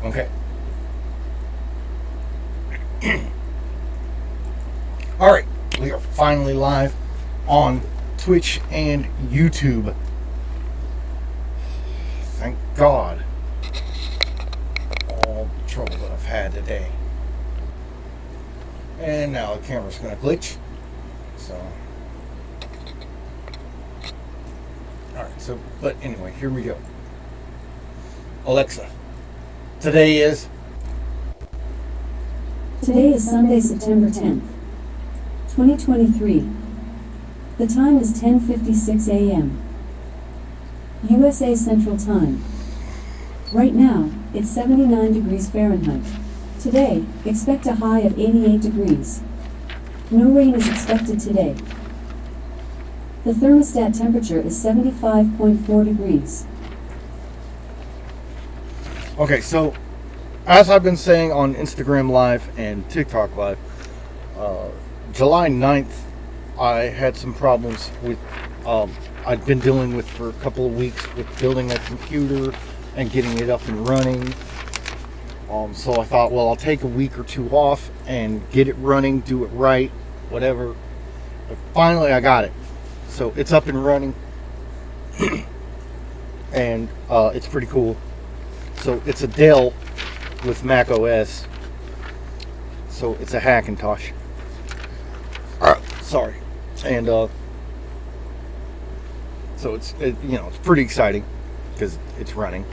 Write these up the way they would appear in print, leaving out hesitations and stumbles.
Okay. Alright, we are finally live on Twitch and YouTube. Thank God. All the trouble that I've had today. And now the camera's going to glitch. So. Alright, so, but anyway, here we go. Alexa, today is Sunday, September 10th, 2023. The time is 10:56 a.m. USA Central Time. Right now, it's 79 degrees Fahrenheit. Today, expect a high of 88 degrees. No rain is expected today. The thermostat temperature is 75.4 degrees. Okay, so as I've been saying on Instagram Live and TikTok Live, July 9th, I had some problems with, I'd been dealing with for a couple of weeks with building a computer and getting it up and running. So I thought, well, I'll take a week or two off and get it running, do it right, whatever. But finally, I got it. So it's up and running. And it's pretty cool. So it's a Dell with Mac OS. So it's a Hackintosh. Sorry. And so it's pretty exciting because it's running.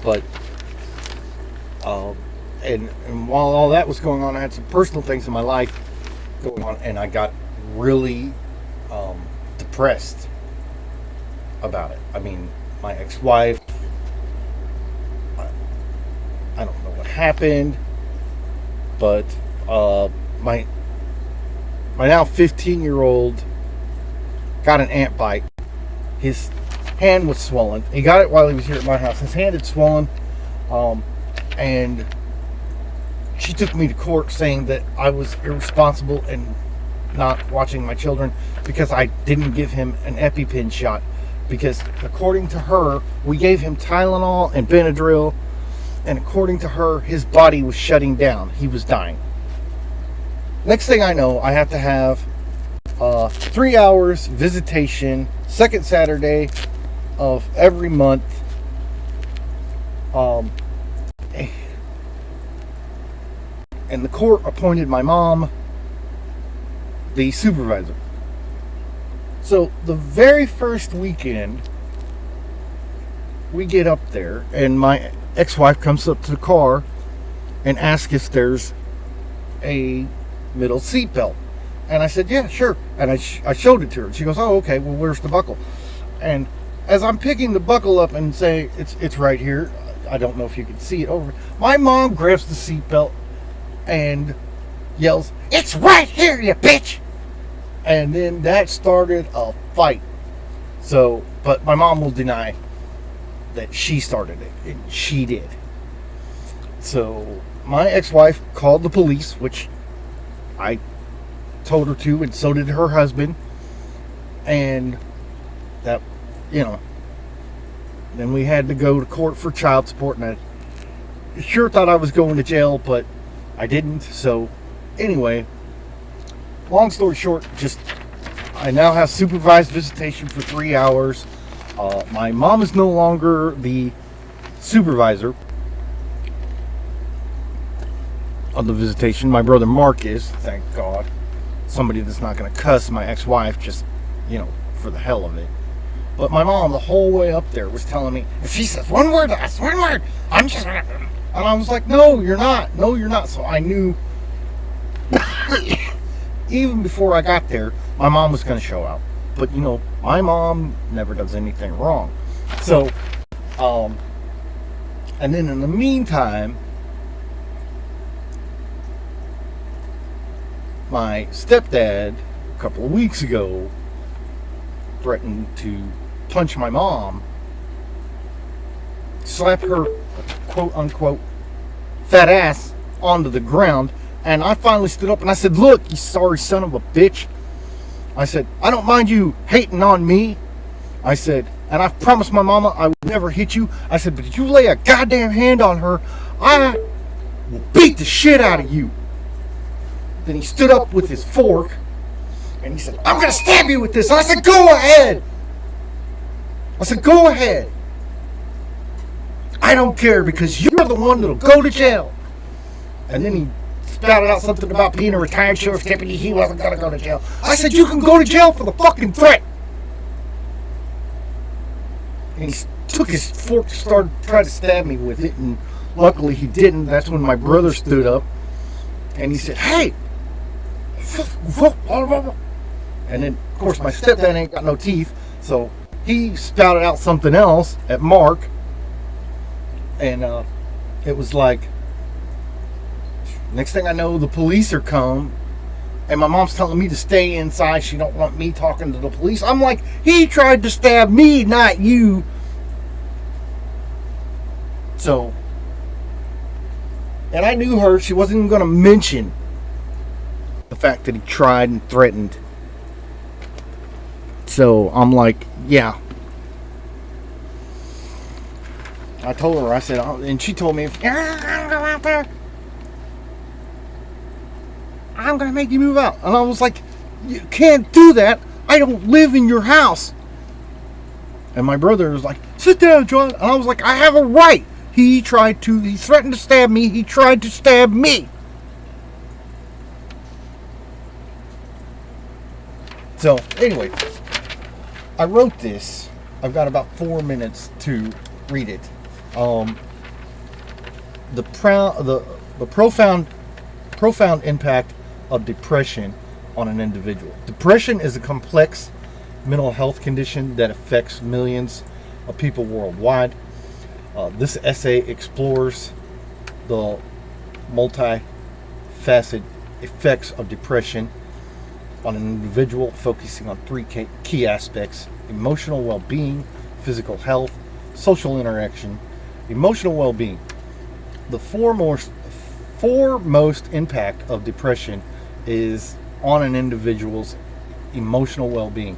But and while all that was going on, I had some personal things in my life going on, and I got really depressed about it. I mean, my ex-wife, I don't know what happened, but my now 15-year-old got an ant bite. His hand was swollen. He got it while he was here at my house. His hand had swollen, and she took me to court saying that I was irresponsible and not watching my children because I didn't give him an EpiPen shot. Because according to her, we gave him Tylenol and Benadryl, and according to her, his body was shutting down. He was dying. Next thing I know, I have to have 3 hours visitation, second Saturday of every month. And the court appointed my mom the supervisor. So the very first weekend, we get up there, and my ex-wife comes up to the car and asks if there's a middle seat belt. And I said, yeah, sure. And I showed it to her. And she goes, oh, okay, well, where's the buckle? And as I'm picking the buckle up and say, it's right here, I don't know if you can see it over, my mom grabs the seat belt and yells, it's right here, you bitch! And then that started a fight. So, but my mom will deny that she started it, and she did. So, my ex-wife called the police, which I told her to, and so did her husband. And that, then we had to go to court for child support, and I sure thought I was going to jail, but I didn't. So, anyway, long story short, I now have supervised visitation for 3 hours. My mom is no longer the supervisor of the visitation. My brother Mark is, thank God. Somebody that's not going to cuss my ex-wife just, for the hell of it. But my mom, the whole way up there, was telling me, if she says one word, that's one word, I'm just... And I was like, no, you're not. No, you're not. So I knew... Even before I got there, my mom was going to show out. But, my mom never does anything wrong. So, and then in the meantime, my stepdad, a couple of weeks ago, threatened to punch my mom, slap her, quote-unquote, fat ass onto the ground. And I finally stood up and I said, look, you sorry son of a bitch. I said, I don't mind you hating on me. I said, and I've promised my mama I never hit you. I said, but if you lay a goddamn hand on her, I will beat the shit out of you. Then he stood up with his fork and he said, I'm going to stab you with this. And I said, go ahead. I said, go ahead. I don't care because you're the one that'll go to jail. And then he spouted out something about being a retired sheriff's deputy. He wasn't going to go to jail. I said, you can go to jail for the fucking threat. And he took his fork, started trying to stab me with it, and luckily he didn't. That's when my brother stood up and he said, hey. And then, of course, my stepdad ain't got no teeth, so he spouted out something else at Mark. And it was like, next thing I know, the police are come, and my mom's telling me to stay inside. She don't want me talking to the police. I'm like, he tried to stab me, not you. So, and I knew her. She wasn't even going to mention the fact that he tried and threatened. So I'm like, yeah. I told her, I said, and she told me, I'm going to go out there. I'm going to make you move out. And I was like, you can't do that. I don't live in your house. And my brother was like, sit down, John. And I was like, I have a right. He threatened to stab me. He tried to stab me. So, anyway, I wrote this. I've got about 4 minutes to read it. The profound impact of depression on an individual. Depression is a complex mental health condition that affects millions of people worldwide. This essay explores the multifaceted effects of depression on an individual, focusing on three key aspects: emotional well-being, physical health, social interaction. Emotional well-being. The foremost impact of depression is on an individual's emotional well-being.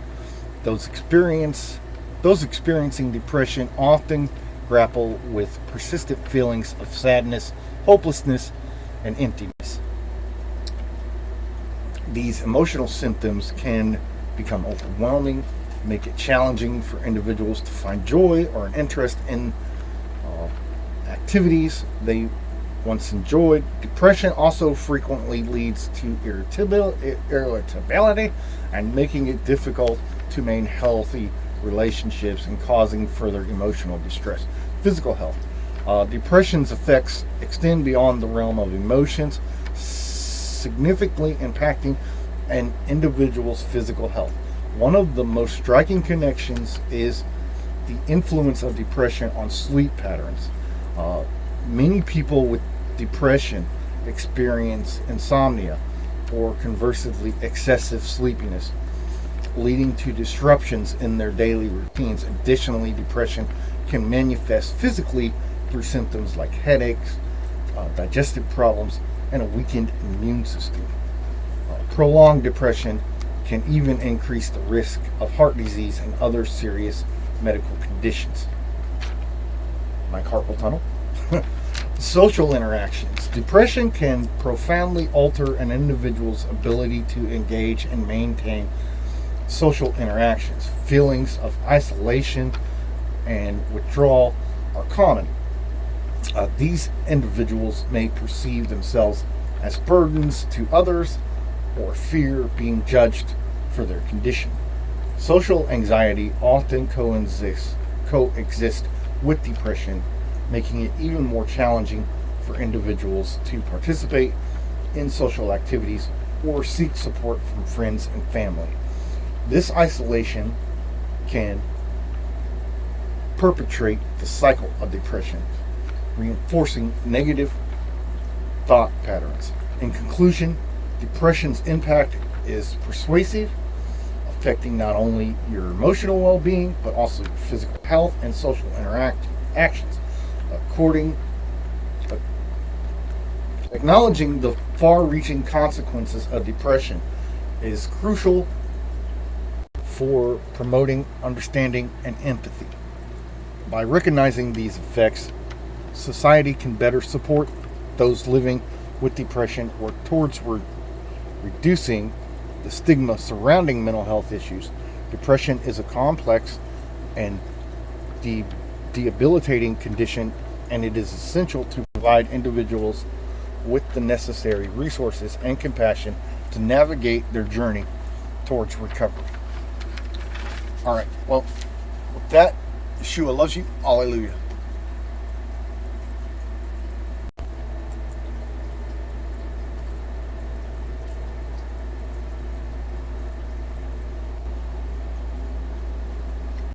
Those experiencing depression often grapple with persistent feelings of sadness, hopelessness, and emptiness. These emotional symptoms can become overwhelming, make it challenging for individuals to find joy or an interest in activities they once enjoyed. Depression also frequently leads to irritability and making it difficult to maintain healthy relationships and causing further emotional distress. Physical health. Depression's effects extend beyond the realm of emotions, significantly impacting an individual's physical health. One of the most striking connections is the influence of depression on sleep patterns. Many people with depression experience insomnia, or conversely excessive sleepiness, leading to disruptions in their daily routines. Additionally, depression can manifest physically through symptoms like headaches, digestive problems, and a weakened immune system. Prolonged depression can even increase the risk of heart disease and other serious medical conditions. My carpal tunnel. Social interactions. Depression can profoundly alter an individual's ability to engage and maintain social interactions. Feelings of isolation and withdrawal are common. These individuals may perceive themselves as burdens to others or fear being judged for their condition. Social anxiety often coexist with depression, making it even more challenging for individuals to participate in social activities or seek support from friends and family. This isolation can perpetuate the cycle of depression, reinforcing negative thought patterns. In conclusion, depression's impact is pervasive, affecting not only your emotional well-being, but also your physical health and social interactions. Acknowledging the far-reaching consequences of depression is crucial for promoting understanding and empathy. By recognizing these effects, society can better support those living with depression, work towards reducing the stigma surrounding mental health issues. Depression is a complex and debilitating condition, and it is essential to provide individuals with the necessary resources and compassion to navigate their journey towards recovery. All right, well, with that, Yeshua loves you. Hallelujah.